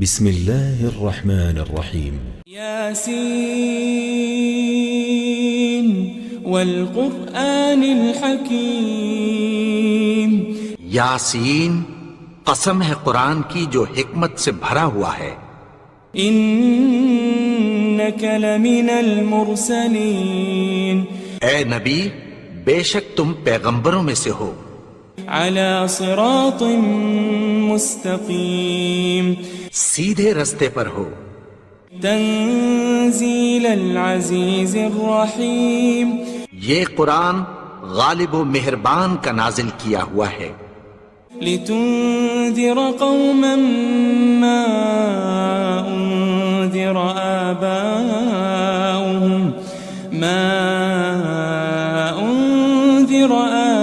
بسم الله الرحمن الرحيم ياسين والقرآن الحكيم یاسین، قسم ہے قرآن کی جو حکمت سے بھرا ہوا ہے۔ إنك لمن المرسلين اے نبی، بے شک تم پیغمبروں میں سے ہو، على صراط مستقيم سیدھے رستے پر ہو۔ تنزيل العزيز الرحيم یہ قرآن غالب و مہربان کا نازل کیا ہوا ہے، لتنذر قوما ما أنذر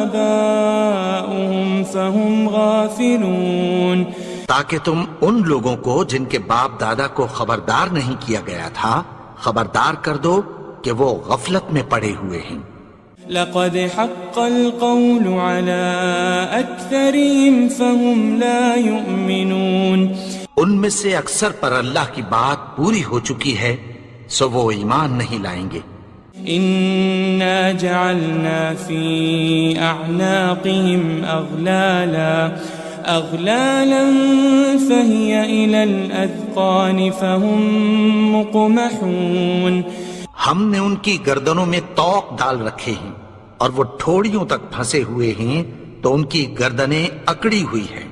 آباؤهم فهم غافلون، تاکہ تم ان لوگوں کو جن کے باپ دادا کو خبردار نہیں کیا گیا تھا خبردار کر دو کہ وہ غفلت میں پڑے ہوئے ہیں۔ لقد حق القول على أكثرهم فهم لا يؤمنون، ان میں سے اکثر پر اللہ کی بات پوری ہو چکی ہے سو وہ ایمان نہیں لائیں گے۔ إنا جعلنا في أعناقهم أغلالا فهي إلى الأذقان فهم مقمحون، ہم نے ان کی گردنوں میں طوق ڈال رکھے ہیں اور وہ ٹھوڑیوں تک پھنسے ہوئے ہیں تو ان کی گردنیں اکڑی ہوئی ہیں۔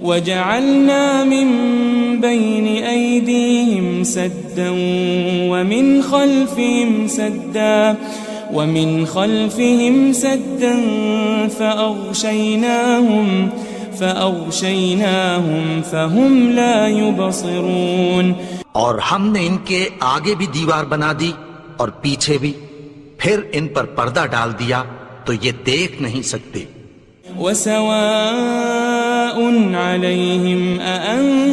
وجعلنا من بين أيديهم سدا ومن خلفهم سدا فأغشيناهم فهم لا يبصرون، اور ہم نے ان کے آگے بھی دیوار بنا دی اور پیچھے بھی، پھر ان پر پردہ ڈال دیا تو یہ دیکھ نہیں سکتے۔ وسواء عليهم أأنذرتهم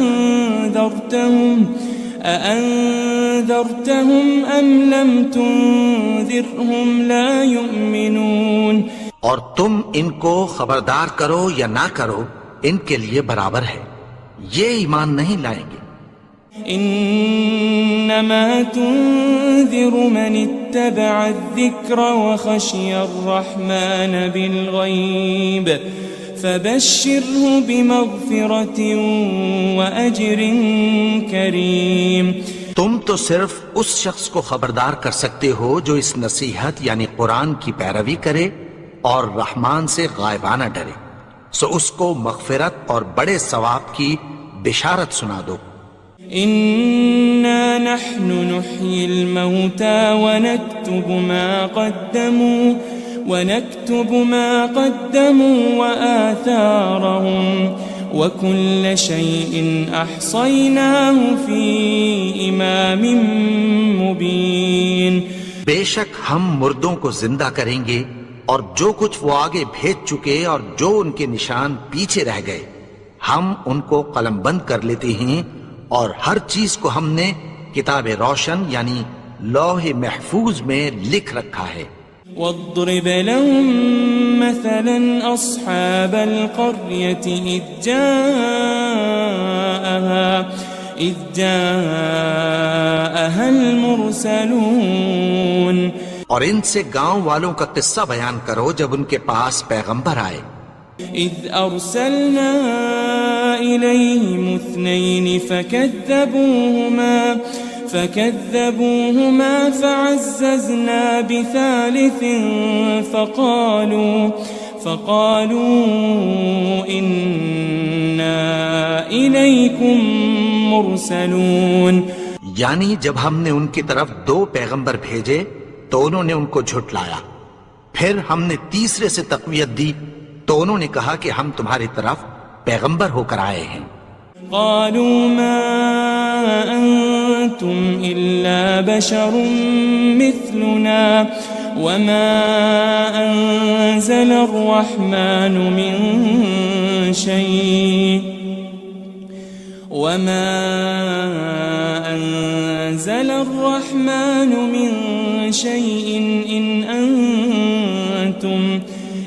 أم لم تنذرهم لا يؤمنون، اور تم ان کو خبردار کرو یا نہ کرو ان کے لیے برابر ہے، یہ ایمان نہیں لائیں گے۔ إنما تنذر من اتبع الذكر وخشي الرحمن بالغيب فبشره بمغفرة وأجر كريم، تم تو صرف اس شخص کو خبردار کر سکتے ہو جو اس نصیحت یعنی قرآن کی پیروی کرے اور رحمان سے غائبانہ ڈرے، سو اس کو مغفرت اور بڑے ثواب کی بشارت سنا دو۔ إنا نحن نحيي الموتى ونكتب ما قدموا وآثارهم وكل شيء أحصيناه في إمام مبين، بے شک ہم مردوں کو زندہ کریں گے اور جو کچھ وہ آگے بھیج چکے اور جو ان کے نشان پیچھے رہ گئے ہم ان کو قلم بند کر لیتے ہیں، اور ہر چیز کو ہم نے کتاب روشن یعنی لوح محفوظ میں لکھ رکھا ہے۔ واضرب لهم مثلا أصحاب القرية إذ جاءها المرسلون، اور ان سے گاؤں والوں کا قصہ بیان کرو جب ان کے پاس پیغمبر آئے۔ إذ أرسلنا إليهم 2 فكذبوهما فعززنا بثالث فقالوا إنا إليكم مرسلون، یعنی جب ہم نے ان کی طرف 2 پیغمبر بھیجے تو انہوں نے ان کو جھٹلایا، پھر ہم نے تیسرے سے تقویت دی تو انہوں نے کہا کہ ہم تمہاری طرف پیغمبر ہو کر آئے ہیں۔ قالوا ما أنتم إلا بشر مثلنا وما أنزل الرحمن من شيء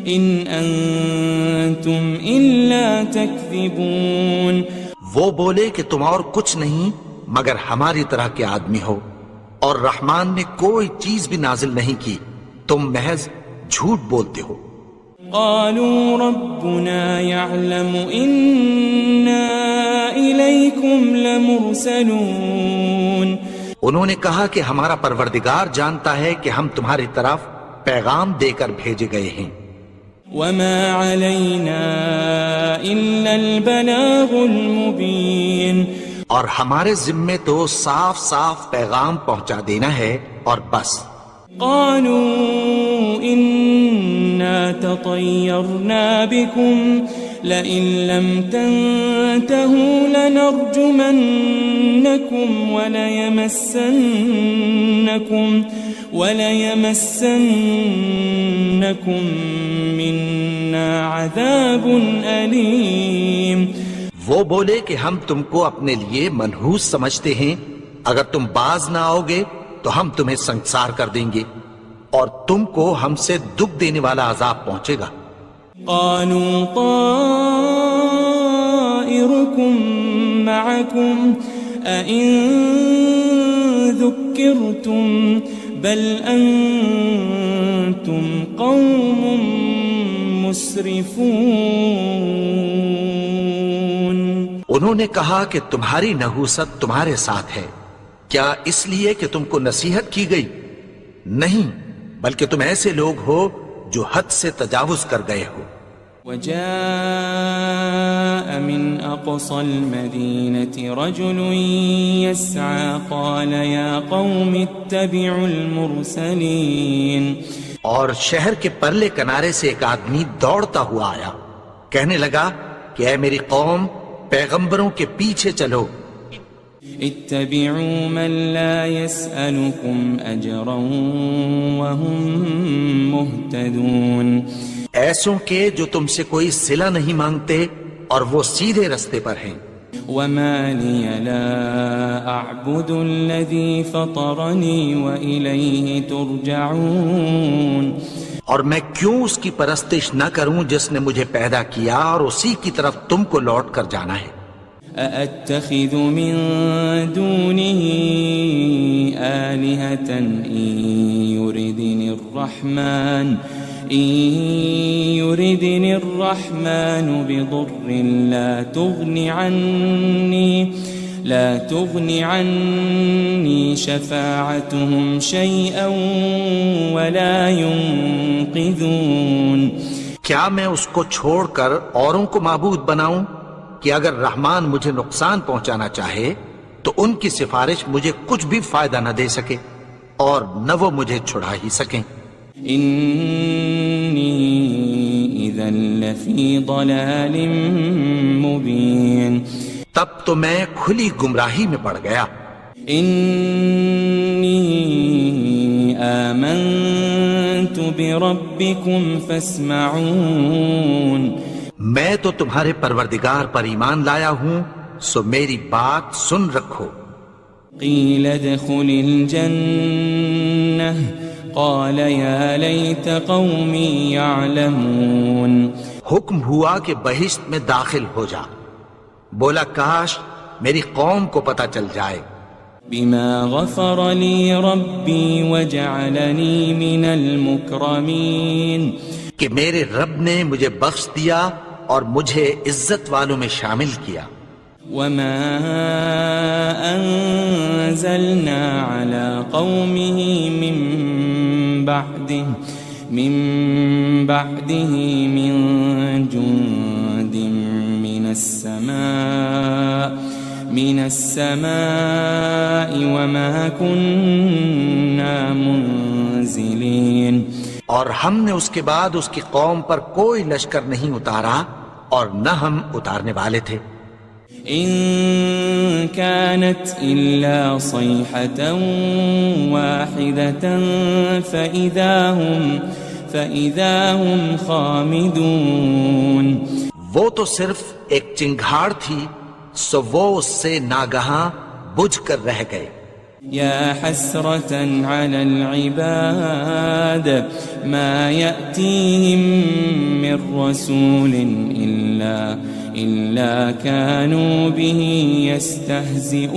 إن أنتم إلا تكذبون، وہ بولے کہ تم اور کچھ نہیں مگر ہماری طرح کے آدمی ہو، اور رحمان نے کوئی چیز بھی نازل نہیں کی، تم محض جھوٹ بولتے ہو۔ قالوا ربنا يعلم إنا إليكم لمرسلون، انہوں نے کہا کہ ہمارا پروردگار جانتا ہے کہ ہم تمہاری طرف پیغام دے کر بھیجے گئے ہیں۔ وما علينا إلا البلاغ المبين، اور ہمارے ذمے تو صاف صاف پیغام پہنچا دینا ہے اور بس۔ قالوا إنا تطيرنا بكم لئن لم تنتهوا لنرجمنكم وليمسنكم منا عذاب أليم۔ وہ بولے کہ ہم تم کو اپنے لیے منحوس سمجھتے ہیں، اگر تم باز نہ آؤ گے تو ہم تمہیں سنسار کر دیں گے اور تم کو ہم سے دکھ دینے والا عذاب پہنچے گا۔ قالوا طائركم معكم أئن ذكرتم بل أنتم قوم مسرفون۔ انہوں نے کہا کہ تمہاری نحوست تمہارے ساتھ ہے، کیا اس لیے کہ تم کو نصیحت کی گئی؟ نہیں، بلکہ تم ایسے لوگ ہو جو حد سے تجاوز کر گئے ہو۔ وجاء من أقصى المدينة رجل يسعى قال يا قوم اتبعوا المرسلين۔ اور شہر کے پرلے کنارے سے ایک آدمی دوڑتا ہوا آیا، کہنے لگا کہ اے میری قوم، پیغمبروں کے پیچھے چلو۔ اتبعوا من لا يسألكم أجرا وهم مهتدون، ایسوں کے جو تم سے کوئی صلہ نہیں مانگتے اور وہ سیدھے رستے پر ہیں۔ وما لي لا أعبد الذي فطرني وإليه ترجعون، اور میں کیوں اس کی پرستش نہ کروں جس نے مجھے پیدا کیا اور اسی کی طرف تم کو لوٹ کر جانا ہے۔ أأتخذ من دونه آلهة إن يردني الرحمن بضر لا تغن عني شفاعتهم شيئا ولا ينقذون۔ کیا میں اس کو چھوڑ کر اوروں کو معبود بناؤں کہ اگر رحمان مجھے نقصان پہنچانا چاہے تو ان کی سفارش مجھے کچھ بھی فائدہ نہ دے سکے اور نہ وہ مجھے چھڑا ہی سکیں۔ إني إذا لفي ضلال مبين، تب تو میں کھلی گمراہی میں پڑ گیا۔ إني آمنت بربكم فاسمعون، میں تو تمہارے پروردگار پر ایمان لایا ہوں، سو میری بات سن رکھو۔ قيل ادخل الجنة قال يا ليت قومي يعلمون، حکم ہوا کہ بہشت میں داخل ہو جا، بولا کاش میری قوم کو پتہ چل جائے۔ بما غفر لي ربي وجعلني من المكرمين، کہ میرے رب نے مجھے بخش دیا اور مجھے عزت والوں میں شامل کیا۔ وما أنزلنا على قومه من بعده من جند من السماء وما كنا منزلين، اور ہم نے اس کے بعد اس کی قوم پر کوئی لشکر نہیں اتارا اور نہ ہم اتارنے والے تھے۔ إن كانت إلا صيحة واحدة فإذا هم خامدون، وہ تو صرف ایک چنگھاڑ تھی، سو وہ اس سے ناگہاں بجھ کر رہ گئے۔ يا حسرة على العباد ما يأتيهم من رسول إلا كانوا به يستهزئون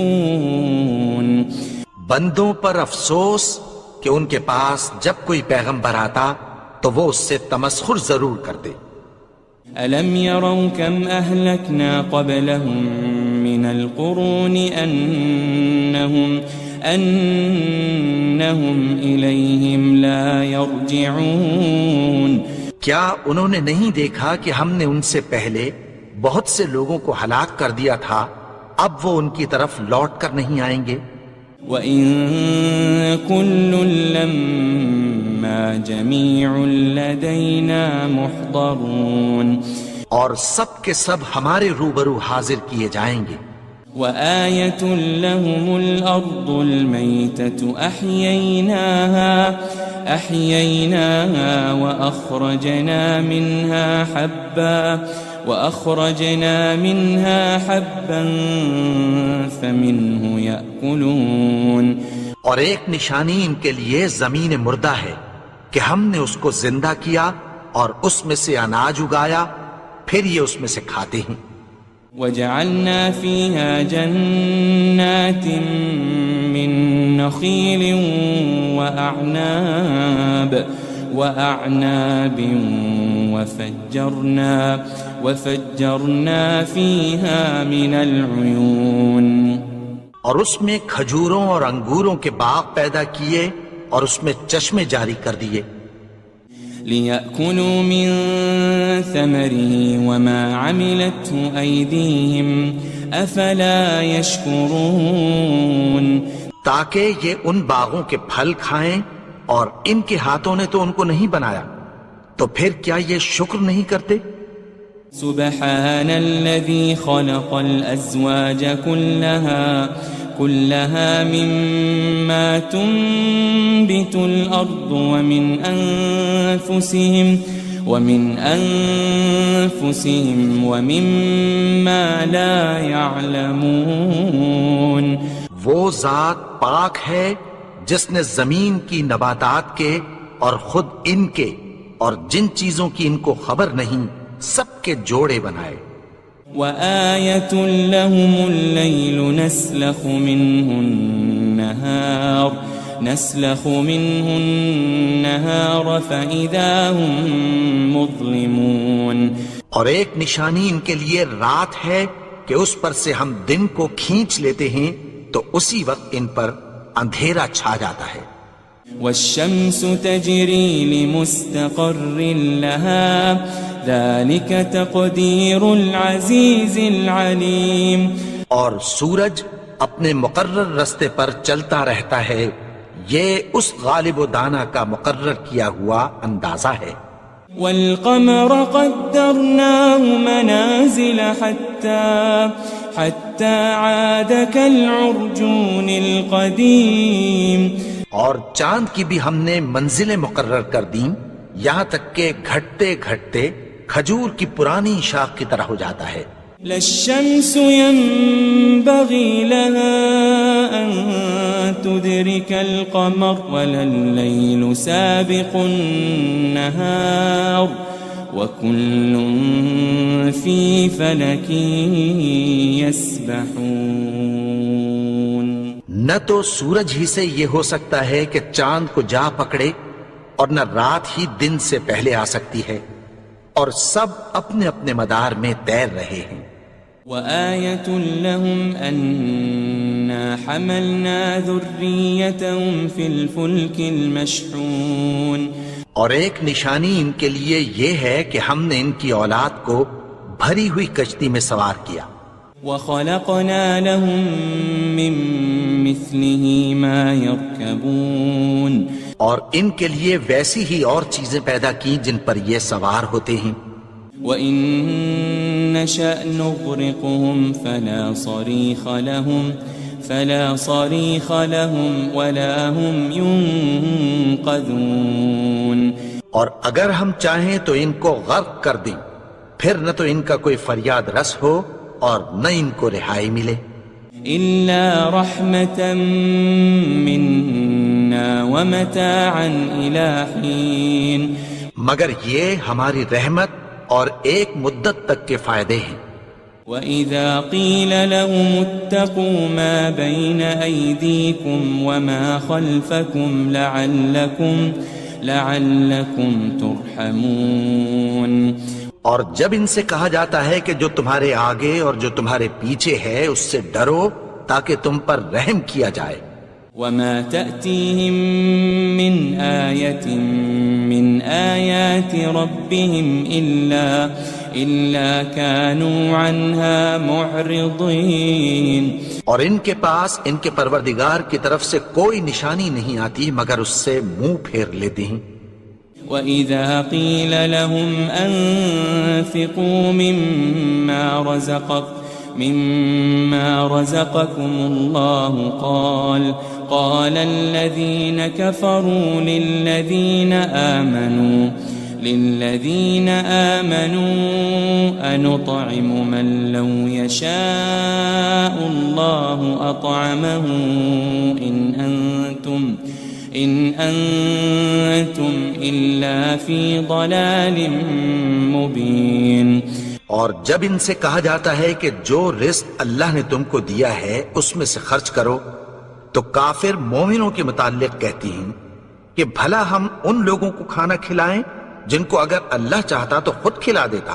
بندوں پر افسوس کہ ان کے پاس جب کوئی پیغمبر آتا تو وہ اس سے تمسخر ضرور کرتے. ألم يروا كم أهلكنا قبلهم من القرون أنهم إليهم لا يرجعون. کیا انہوں نے نہیں دیکھا کہ ہم نے ان سے پہلے بہت سے لوگوں کو ہلاک کر دیا تھا، اب وہ ان کی طرف لوٹ کر نہیں آئیں گے؟ وَإِن كُلٌّ لَمَّا جَمِيعٌ لَدَيْنَا مُحْضَرُونَ. اور سب کے سب ہمارے روبرو حاضر کیے جائیں گے. وَآيَةٌ لَهُمُ الْأَرْضُ الْمَيْتَةُ أَحْيَيْنَاهَا وَأَخْرَجْنَا مِنْهَا حَبًّا فَمِنْهُ يَأْكُلُونَ. اور ایک نشانی ان کے لیے زمین مردہ ہے کہ ہم نے اس کو زندہ کیا اور اس میں سے اناج اگایا، پھر یہ اس میں سے کھاتے ہیں. وَجَعَلْنَا فِيهَا جَنَّاتٍ مِّن نَخِيلٍ وَأَعْنَابٍ وَفَجَّرْنَا فِيهَا مِنَ الْعُيُونِ. اور اس میں کھجوروں اور انگوروں کے باغ پیدا کیے اور اس میں چشمے جاری کر دیے. لِيَأْكُلُوا مِن ثَمَرِهِ وَمَا عَمِلَتْهُ أَيْدِيهِمْ أَفَلَا يَشْكُرُونَ. تاکہ یہ ان باغوں کے پھل کھائیں اور ان کے ہاتھوں نے تو ان کو نہیں بنایا، تو پھر کیا یہ شکر نہیں کرتے؟ سبحان الذي خلق الأزواج كلها مما تنبت الأرض ومن أنفسهم ومما لا يعلمون. وہ ذات پاک ہے جس نے زمین کی نباتات کے اور خود ان کے اور جن چیزوں کی ان کو خبر نہیں سب کے جوڑے بنائے. وَآيَةٌ لَهُمُ اللَّيْلُ نَسْلَخُ مِنْهُ النَّهَارَ فَإِذَا هُمْ مُظْلِمُونَ. اور ایک نشانی ان کے لیے رات ہے کہ اس پر سے ہم دن کو کھینچ لیتے ہیں تو اسی وقت ان پر اندھیرا چھا جاتا ہے. وَالشَّمْسُ تَجْرِي لِمُسْتَقَرٍّ لَهَا ذَلِكَ تَقْدِيرُ الْعَزِيزِ الْعَلِيمِ. اور سورج اپنے مقرر رستے پر چلتا رہتا ہے، یہ اس غالب و دانا کا مقرر کیا ہوا اندازہ ہے. وَالْقَمَرَ قَدَّرْنَاهُ مَنَازِلَ حَتَّى عَادَ كَالْعُرْجُونِ الْقَدِيمِ. اور چاند کی بھی ہم نے منزلیں مقرر کر دیں، یہاں تک کہ گھٹتے گھٹتے کھجور کی پرانی شاخ کی طرح ہو جاتا ہے. لَلشَّمْسُ يَنبَغِي لَهَا أَن تُدْرِكَ الْقَمَرَ وَلَلَّيْلُ سَابِقُ النَّهَارِ وَكُلٌّ فِي فَلَكٍ يَسْبَحُونَ. نہ تو سورج ہی سے یہ ہو سکتا ہے کہ چاند کو جا پکڑے، اور نہ رات ہی دن سے پہلے آ سکتی ہے، اور سب اپنے اپنے مدار میں تیر رہے ہیں. وَآيَةٌ لَهُمْ أَنَّا حَمَلْنَا ذُرِّيَّتَهُمْ فِي الْفُلْكِ الْمَشْحُونِ. اور ایک نشانی ان کے لیے یہ ہے کہ ہم نے ان کی اولاد کو بھری ہوئی کشتی میں سوار کیا. وَخَلَقْنَا لَهُم مِّن مِّثْلِهِ مَا يَرْكَبُونَ. اور ان کے لیے ویسی ہی اور چیزیں پیدا کی جن پر یہ سوار ہوتے ہیں. وَإِن نَّشَأْ نُغْرِقْهُمْ فَلَا صَرِيخَ لَهُمْ وَلَا هُمْ يُنقَذُونَ. اور اگر ہم چاہیں تو ان کو غرق کر دیں، پھر نہ تو ان کا کوئی فریاد رس ہو اور نہ ان کو رہائی ملے. إِلَّا رَحْمَةً مِّنَّا وَمَتَاعًا إِلَىٰ حِينٍ. مگر یہ ہماری رحمت اور ایک مدت تک کے فائدے ہیں. وَإِذَا قِيلَ لَهُمُ اتَّقُوا مَا بَيْنَ أَيْدِيكُمْ وَمَا خَلْفَكُمْ لَعَلَّكُمْ تُرْحَمُونَ اور جب ان سے کہا جاتا ہے کہ جو تمہارے آگے اور جو تمہارے پیچھے ہے اس سے ڈرو تاکہ تم پر رحم کیا جائے. وَمَا تَأْتِيهِم مِّنْ آيَةٍ مِّنْ آيَاتِ رَبِّهِمْ إِلَّا كَانُوا عَنْهَا مُعْرِضِينَ. اور ان کے پاس ان کے پروردگار کی طرف سے کوئی نشانی نہیں آتی مگر اس سے منہ پھیر لیتے ہیں. وَإِذَا قِيلَ لَهُمْ أَنفِقُوا مِمَّا رَزَقَكُمُ اللَّهُ قَالَ الَّذِينَ كَفَرُوا لِلَّذِينَ آمَنُوا أَنُطْعِمُ مَن لَّوْ يَشَاءُ اللَّهُ أَطْعَمَهُ إِنْ أَنْتُمْ إِلَّا فِي ضَلَالٍ مُبِينٍ. اور جب ان سے کہا جاتا ہے کہ جو رزق اللہ نے تم کو دیا ہے اس میں سے خرچ کرو تو کافر مومنوں کے متعلق کہتی ہیں کہ بھلا ہم ان لوگوں کو کھانا کھلائیں جن کو اگر اللہ چاہتا تو خود کھلا دیتا.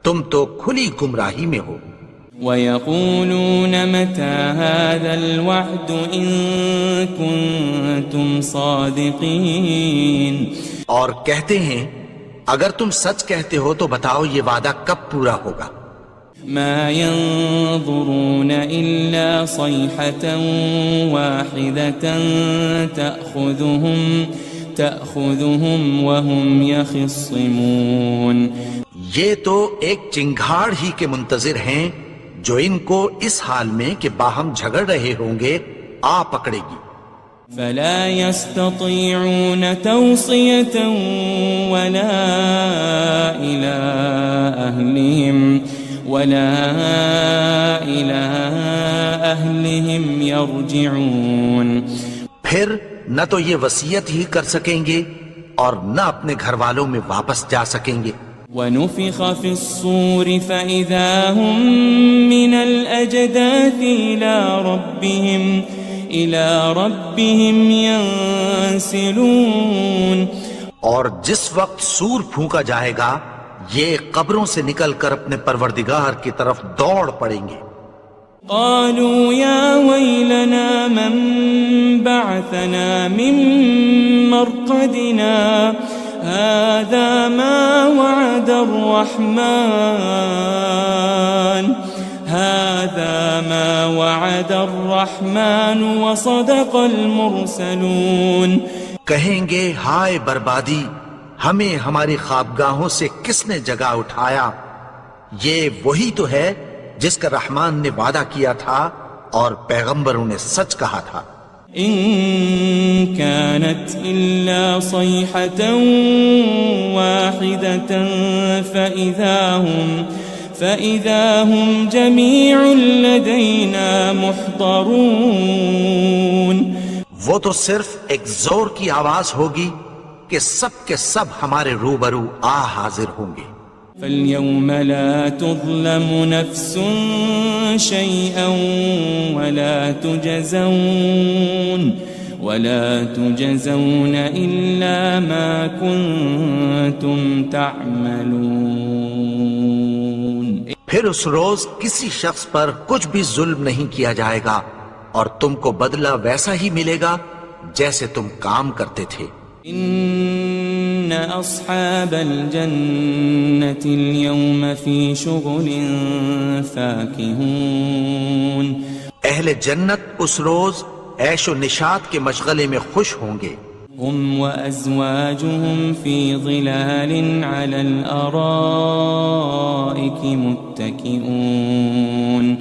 تم تو کھلی گمراہی میں ہو. وَيَقُولُونَ مَتَى هَذَا الْوَعْدُ إِن كُنتُمْ صَادِقِينَ. اور کہتے ہیں اگر تم سچ کہتے ہو تو بتاؤ یہ وعدہ کب پورا ہوگا. مَا يَنظُرُونَ إِلَّا صَيْحَةً وَاحِدَةً تَأْخُذُهُمْ وَهُمْ يَخِصِّمُونَ. یہ تو ایک چنگھاڑ ہی کے منتظر ہیں جو ان کو اس حال میں کہ باہم جھگڑ رہے ہوں گے آ پکڑے گی. فَلَا يَسْتَطِيعُونَ تَوْصِيَةً وَلَا إِلَىٰ أَهْلِهِمْ يَرْجِعُونَ. پھر نہ تو یہ وصیت ہی کر سکیں گے اور نہ اپنے گھر والوں میں واپس جا سکیں گے. وَنُفِخَ فِي الصُّورِ فَإِذَا هُم مِّنَ الْأَجْدَاثِ إِلَىٰ رَبِّهِمْ يَنسِلُونَ. اور جس وقت سور پھونکا جائے گا یہ قبروں سے نکل کر اپنے پروردگار کی طرف دوڑ پڑیں گے. قالوا يا ويلنا من بعثنا من مرقدنا هذا ما وعد الرحمن وصدق المرسلون. کہیں گے ہائے بربادی، ہمیں ہماری خوابگاہوں سے کس نے جگا اٹھایا. یہ وہی تو ہے جس کا رحمان نے وعدہ کیا تھا اور پیغمبروں نے سچ کہا تھا. إن كانت إلا صيحة واحدة فإذا هم جميع لدينا محضرون. وہ تو صرف ایک زور کی آواز ہوگی کہ سب کے سب ہمارے روبرو آ حاضر ہوں گے. فَالْيَوْمَ لَا تُظْلَمُ نَفْسٌ شَيْئًا وَلَا تُجَزَوْنَ إِلَّا مَا كُنتُمْ تَعْمَلُونَ. پھر اس روز کسی شخص پر کچھ بھی ظلم نہیں کیا جائے گا اور تم کو بدلہ ویسا ہی ملے گا جیسے تم کام کرتے تھے. إن أصحاب الجنة اليوم في شغل فاكهون. اہل جنت اس روز عیش و نشاط کے مشغلے میں خوش ہوں گے. هم وأزواجهم في ظلال على الأرائك متكئون.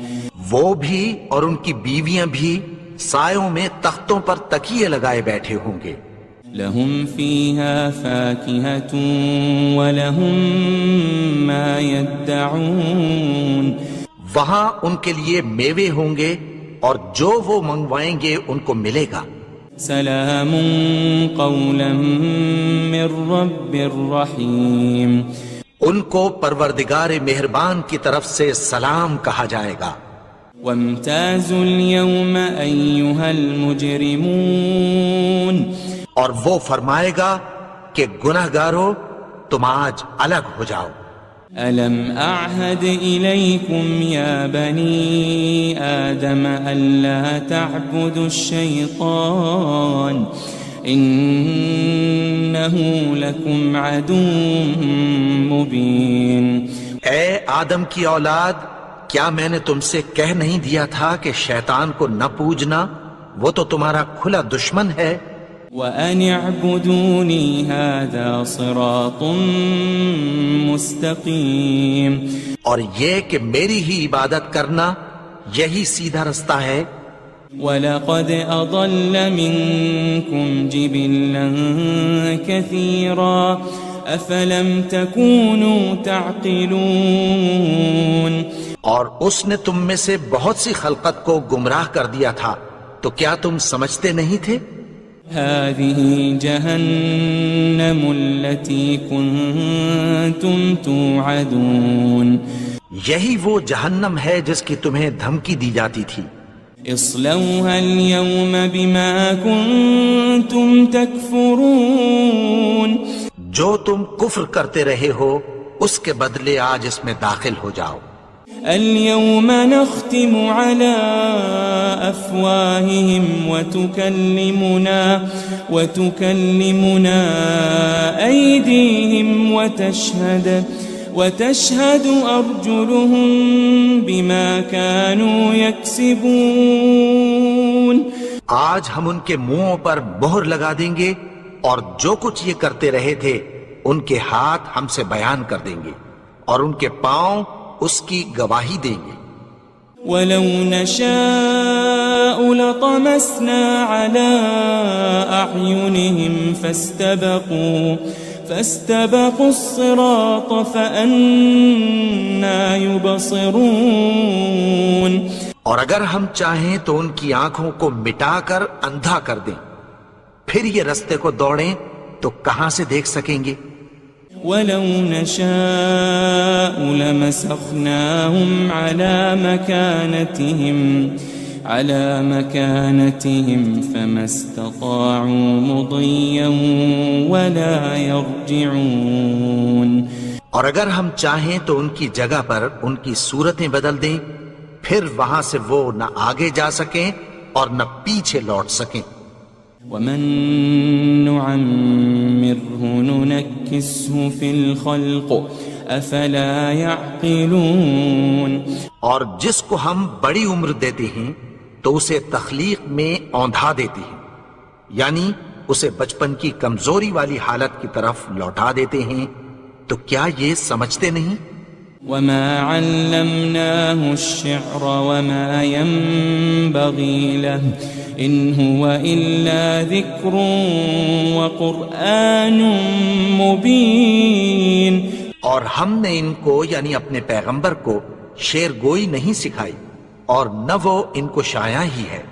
وہ بھی اور ان کی بیویاں بھی سایوں میں تختوں پر تکیے لگائے بیٹھے ہوں گے. لهم فيها فاكهة ولهم ما يدعون. وہاں ان کے لیے میوے ہوں گے اور جو وہ منگوائیں گے ان کو ملے گا. سلام قولا من رب رحیم. ان کو پروردگار مہربان کی طرف سے سلام کہا جائے گا. وامتازوا اليوم أيها المجرمون اور وہ فرمائے گا کہ گناہگارو تم آج الگ ہو جاؤ. ألم أعهد إليكم يا بني آدم ألا تعبدوا الشيطان إنه لكم عدو مبين. اے آدم کی اولاد، کیا میں نے تم سے کہہ نہیں دیا تھا کہ شیطان کو نہ پوجنا، وہ تو تمہارا کھلا دشمن ہے. وَأَنِ اعْبُدُونِي هَذَا صِرَاطٌ مُسْتَقِيمٌ. اور یہ کہ میری ہی عبادت کرنا یہی سیدھا رستہ ہے. وَلَقَدْ أَضَلَّ مِنْكُمْ جِبِلًّا كَثِيرًا أَفَلَمْ تَكُونُوا تَعْقِلُونَ. اور اس نے تم میں سے بہت سی خلقت کو گمراہ کر دیا تھا، تو کیا تم سمجھتے نہیں تھے؟ هذه جهنم التي كنتم توعدون. یہی وہ جہنم ہے جس کی تمہیں دھمکی دی جاتی تھی. اصلوها اليوم بما كنتم تكفرون. جو تم کفر کرتے رہے ہو اس کے بدلے آج اس میں داخل ہو جاؤ. اليوم نختم على أفواههم وتكلمنا أيديهم وتشهد أرجلهم بما كانوا يكسبون. آج ہم ان کے منہوں پر مہر لگا دیں گے اور جو کچھ یہ کرتے رہے تھے ان کے ہاتھ ہم سے بیان کر دیں گے اور ان کے پاؤں اس کی گواہی دیں گے. وَلَوْ نَشَاءُ لَطَمَسْنَا عَلَىٰ أَعْيُنِهِمْ فَاسْتَبَقُوا الصِّرَاطَ فَأَنَّىٰ يُبْصِرُونَ. اور اگر ہم چاہیں تو ان کی آنکھوں کو مٹا کر اندھا کر دیں، پھر یہ رستے کو دوڑیں تو کہاں سے دیکھ سکیں گے. وَلَوْ نَشَاءُ لَمَسَخْنَاهُمْ عَلَى مَكَانَتِهِمْ فَمَا اسْتَطَاعُوا مُضِيًّا وَلَا يَرْجِعُونَ. اور اگر ہم چاہیں تو ان کی جگہ پر ان کی صورتیں بدل دیں، پھر وہاں سے وہ نہ آگے جا سکیں اور نہ پیچھے لوٹ سکیں. وَمَن نُعَمِّرْهُ نُنَكِّسْهُ فِي الْخَلْقِ أَفَلَا يَعْقِلُونَ. اور جس کو ہم بڑی عمر دیتے ہیں تو اسے تخلیق میں اوندھا دیتے ہیں، یعنی اسے بچپن کی کمزوری والی حالت کی طرف لوٹا دیتے ہیں. تو کیا یہ سمجھتے نہیں؟ وَمَا عَلَّمْنَاهُ الشِّعْرَ وَمَا يَنبَغِي لَهُ إِنْ هُوَ إِلَّا ذِكْرٌ وَقُرْآنٌ مُبِينٌ. اور ہم نے ان کو یعنی اپنے پیغمبر کو شعر گوئی نہیں سکھائی اور نہ وہ ان کو شایع ہی ہے،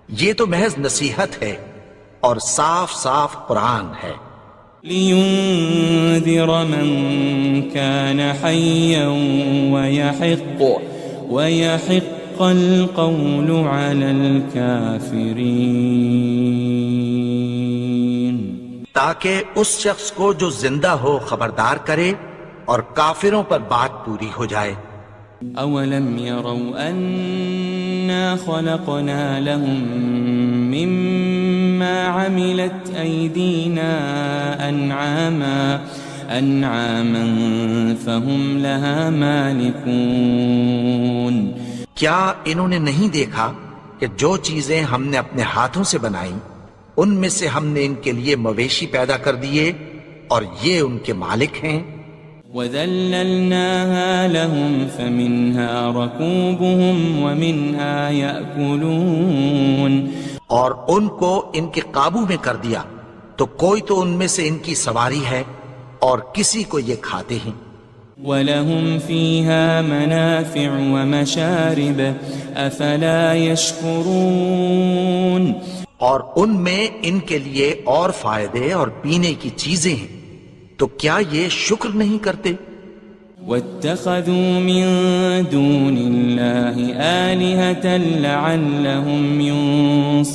یہ تو محض نصیحت ہے اور صاف صاف قرآن ہے. لِيُنذِرَ مَن كَانَ حَيًّا وَيَحِقَّ الْقَوْلُ عَلَى الْكَافِرِينَ. تاکہ اس شخص کو جو زندہ ہو خبردار کرے اور کافروں پر بات پوری ہو جائے. أَوَلَمْ يَرَوْا أَنَّا خَلَقْنَا لَهُم مِّمَّا عَمِلَتْ أَيْدِينَا أَنْعَامًا فَهُمْ لَهَا مَالِكُونَ. کیا انہوں نے نہیں دیکھا کہ جو چیزیں ہم نے اپنے ہاتھوں سے بنائیں ان میں سے ہم نے ان کے لیے مویشی پیدا کر دیے اور یہ ان کے مالک ہیں. وَذَلَّلْنَاهَا لَهُمْ فَمِنْهَا رَكُوبُهُمْ وَمِنْهَا يَأْكُلُونَ. اور ان کو ان کے قابو میں کر دیا تو کوئی تو ان میں سے ان کی سواری ہے اور کسی کو یہ کھاتے ہیں. وَلَهُمْ فِيهَا مَنَافِعُ وَمَشَارِبُ أَفَلَا يَشْكُرُونَ. اور ان میں ان کے لیے اور فائدے اور پینے کی چیزیں ہیں، تو کیا یہ شکر نہیں کرتے؟ واتخذوا من دون الله آلهة لعلهم ينصرون.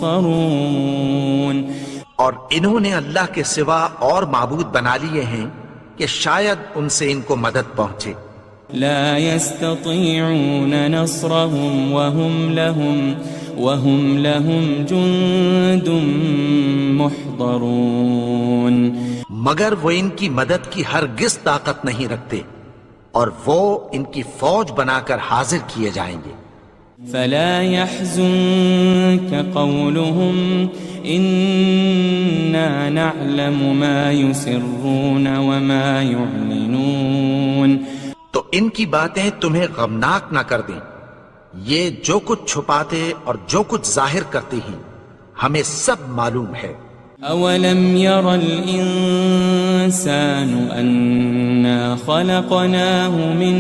اور انہوں نے اللہ کے سوا اور معبود بنا لیے ہیں کہ شاید ان سے ان کو مدد پہنچے. لا يستطيعون نصرهم وهم لهم جند محضرون. مگر وہ ان کی مدد کی ہرگز طاقت نہیں رکھتے اور وہ ان کی فوج بنا کر حاضر کیے جائیں گے. فلا يحزنك قولهم إنا نعلم ما يسرون وما يعلنون. تو ان کی باتیں تمہیں غمناک نہ کر دیں. یہ جو کچھ چھپاتے اور جو کچھ ظاہر کرتے ہیں ہمیں سب معلوم ہے. أولم ير الإنسان أنا خلقناه من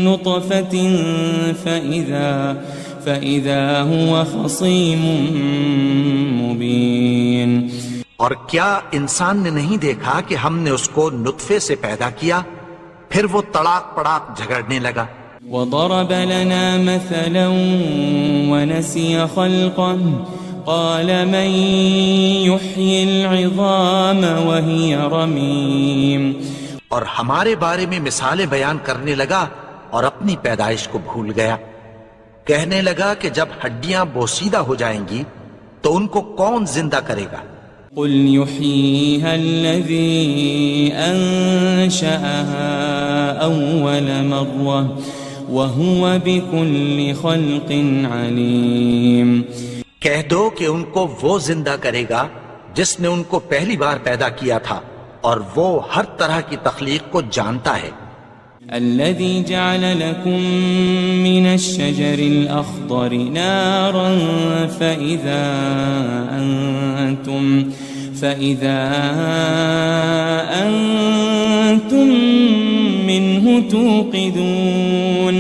نطفة فإذا هو خصيم مبين. اور کیا انسان نے نہیں دیکھا کہ ہم نے اس کو نطفے سے پیدا کیا پھر وہ تڑاک پڑاک جھگڑنے لگا. وضرب لنا مثلا ونسي خلقه قال من يحيي العظام وهي رميم. اور ہمارے بارے میں مثالیں بیان کرنے لگا اور اپنی پیدائش کو بھول گیا. کہنے لگا کہ جب ہڈیاں بوسیدہ ہو جائیں گی تو ان کو کون زندہ کرے گا. قل يحييها الذي أنشأها أول مرة وهو بكل خلق عليم. کہہ دو کہ ان کو وہ زندہ کرے گا جس نے ان کو پہلی بار پیدا کیا تھا اور وہ ہر طرح کی تخلیق کو جانتا ہے. الذي جعل لكم من الشجر الأخضر نارا فإذا أنتم منه توقدون.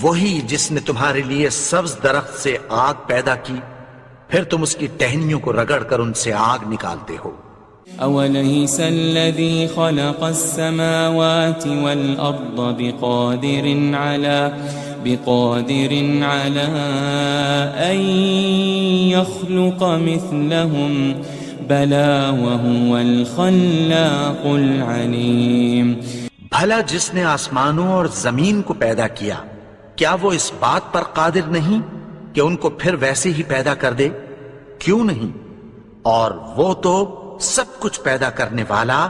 وہی جس نے تمہارے لیے سبز درخت سے آگ پیدا کی پھر تم اس کی ٹہنیوں کو رگڑ کر ان سے آگ نکالتے ہو. أوليس الذي خلق السماوات والأرض بقادر على أن يخلق مثلهم بلى وهو الخلاق العليم. بھلا جس نے آسمانوں اور زمین کو پیدا کیا کیا وہ اس بات پر قادر نہیں کہ ان کو پھر ویسے ہی پیدا کر دے؟ کیوں نہیں؟ اور وہ تو سب کچھ پیدا کرنے والا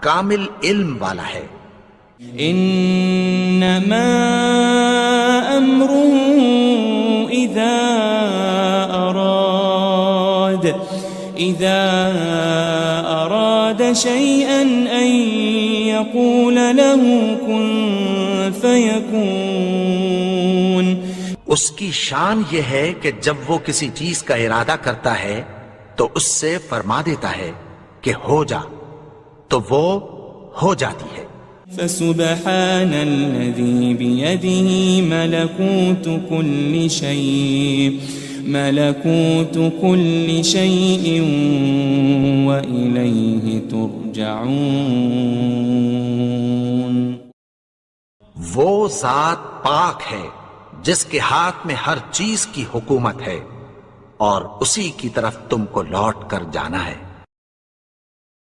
کامل علم والا ہے. انما امره اذا اراد شيئا ان يقول له كن فيكون. اس کی شان یہ ہے کہ جب وہ کسی چیز کا ارادہ کرتا ہے تو اس سے فرما دیتا ہے کہ ہو جا تو وہ ہو جاتی ہے. فسبحان الذي بيده ملكوت كل شيء وإليه ترجعون. وہ ذات پاک ہے جس کے ہاتھ میں ہر چیز کی حکومت ہے اور اسی کی طرف تم کو لوٹ کر جانا ہے.